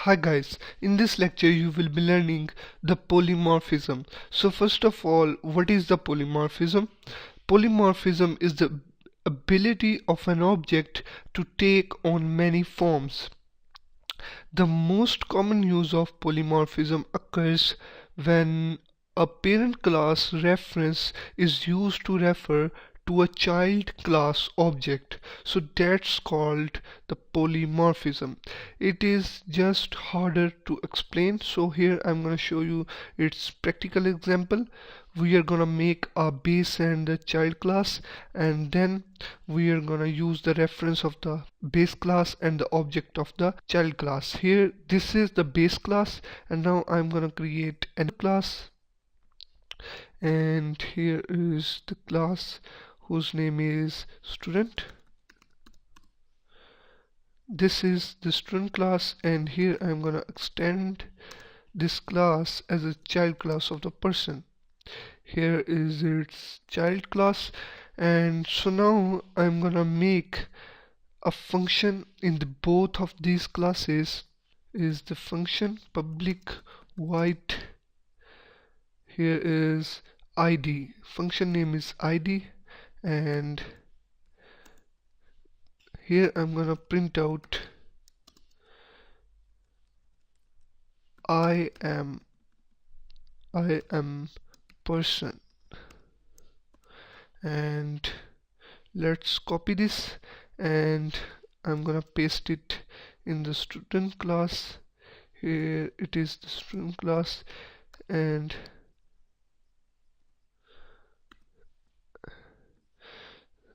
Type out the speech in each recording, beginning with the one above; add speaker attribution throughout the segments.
Speaker 1: Hi guys, in this lecture you will be learning the polymorphism. So first of all, what is the polymorphism? Polymorphism is the ability of an object to take on many forms. The most common use of polymorphism occurs when a parent class reference is used to refer to a child class object. So that's called the polymorphism. It is just harder to explain. So here I'm going to show you its practical example. We are going to make a base and a child class, and then we are going to use the reference of the base class and the object of the child class. Here this is the base class, and now I'm going to create a class, and here is the class whose name is student. This is the student class, and here I'm going to extend this class as a child class of the person. Here is its child class, and so now I'm gonna make a function in the both of these classes. Is the function public void. Here is id, function name is id, and here I'm gonna print out I am person, and let's copy this, and I'm gonna paste it in the student class. Here it is, the student class, and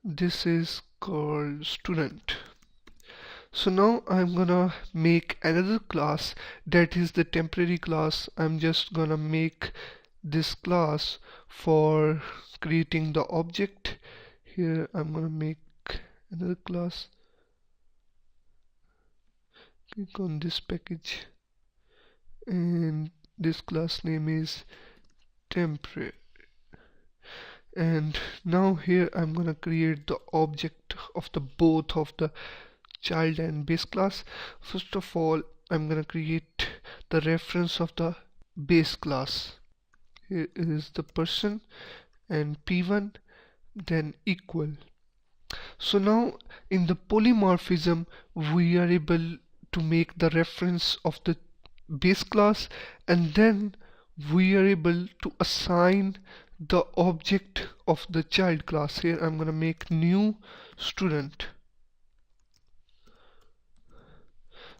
Speaker 1: this is called student. So now I'm gonna make another class, that is the temporary class. I'm just gonna make this class for creating the object. Here I'm gonna make another class. Click on this package, and this class name is temporary. And now here I'm gonna create the object of the both of the child and base class. First of all, I'm gonna create the reference of the base class. Here is the person, and p1, then equal. So now in the polymorphism we are able to make the reference of the base class, and then we are able to assign the object of the child class. Here I'm gonna make new student.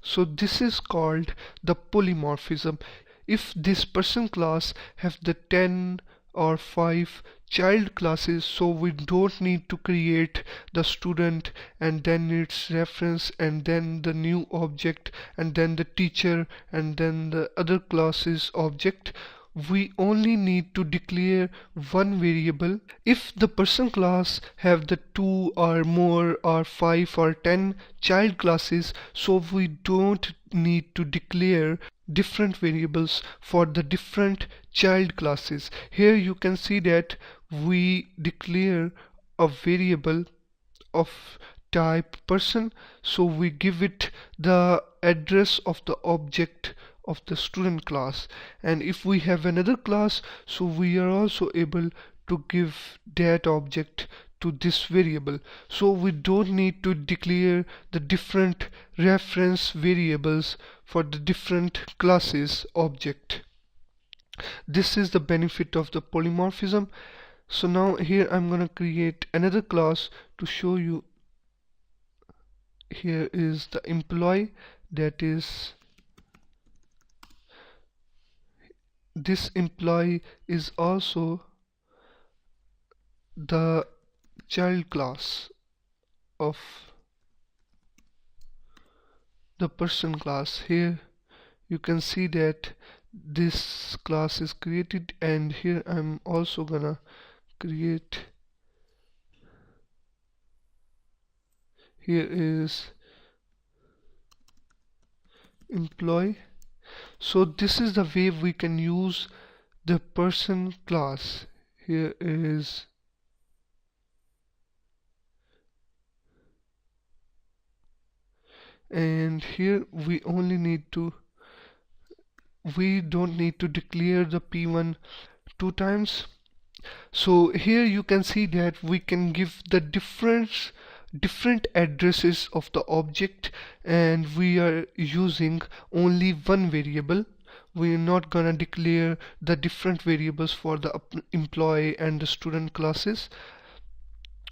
Speaker 1: So this is called the polymorphism. If this person class have the 10 or 5 child classes, so we don't need to create the student and then its reference and then the new object and then the teacher and then the other classes object. We only need to declare one variable. If the person class have the 2 or more or 5 or 10 child classes, so we don't need to declare different variables for the different child classes. Here you can see that we declare a variable of type person, so we give it the address of the object of the student class, and if we have another class, so we are also able to give that object to this variable. So we don't need to declare the different reference variables for the different classes object. This is the benefit of the polymorphism. So now here I'm gonna create another class to show you. Here is the employee, that is, this employee is also the child class of the person class. Here you can see that this class is created, and here I'm also gonna create, here is employee. So this is the way we can use the person class. Here is and here we only need to we don't need to declare the p1 two times. So here you can see that we can give the different addresses of the object, and we are using only one variable. We're not gonna declare the different variables for the employee and the student classes.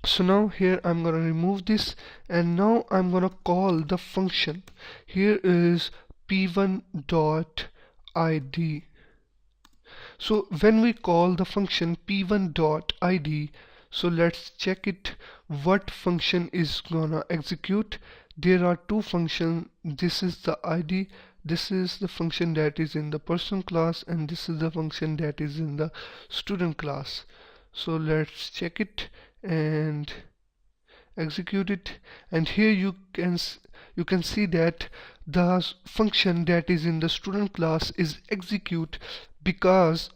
Speaker 1: So now here I'm gonna remove this, and now I'm gonna call the function. Here is p1 dot id. So when we call the function p1 dot id, so let's check it, what function is gonna execute. There are two functions. This is the id, this is the function that is in the person class, and this is the function that is in the student class. So let's check it and execute it, and here you can see that the function that is in the student class is execute, because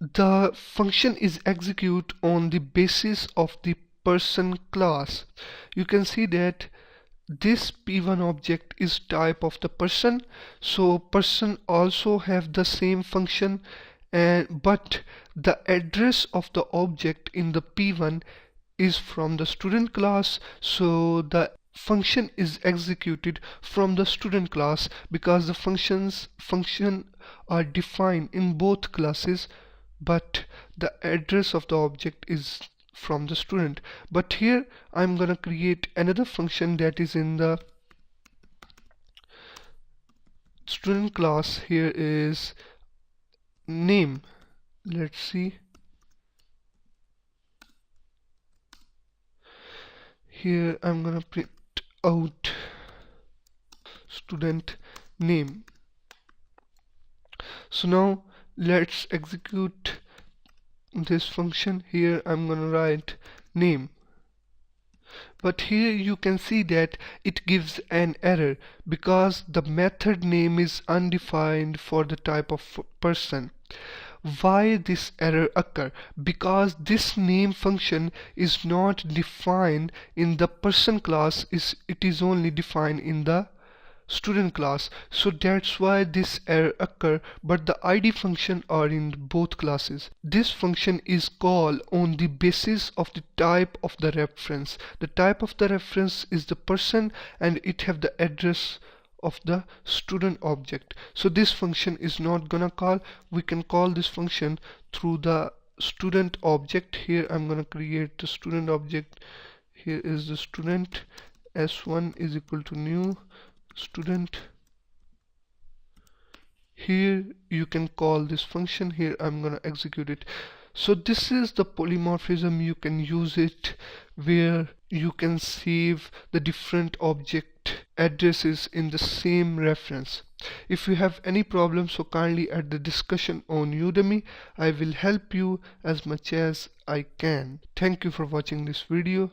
Speaker 1: the function is execute on the basis of the person class. You can see that this p1 object is type of the person, so person also have the same function, and but the address of the object in the p1 is from the student class, so the function is executed from the student class because the function are defined in both classes, but the address of the object is from the student. But here I'm gonna create another function that is in the student class. Here is name. Let's see. Here I'm gonna print out student name. So now let's execute this function. Here I'm gonna write name, but here you can see that it gives an error because the method name is undefined for the type of person. Why this error occur? Because this name function is not defined in the person class, it is only defined in the student class, so that's why this error occur, but the id function are in both classes. This function is called on the basis of the type of the reference. The type of the reference is the person, and it have the address of the student object. So this function is not gonna call. We can call this function through the student object. Here I'm gonna create the student object. Here is the student, s1 is equal to new student. Here you can call this function. Here I'm gonna execute it. So this is the polymorphism. You can use it where you can save the different object addresses in the same reference. If you have any problems, so kindly add the discussion on Udemy. I will help you as much as I can. Thank you for watching this video.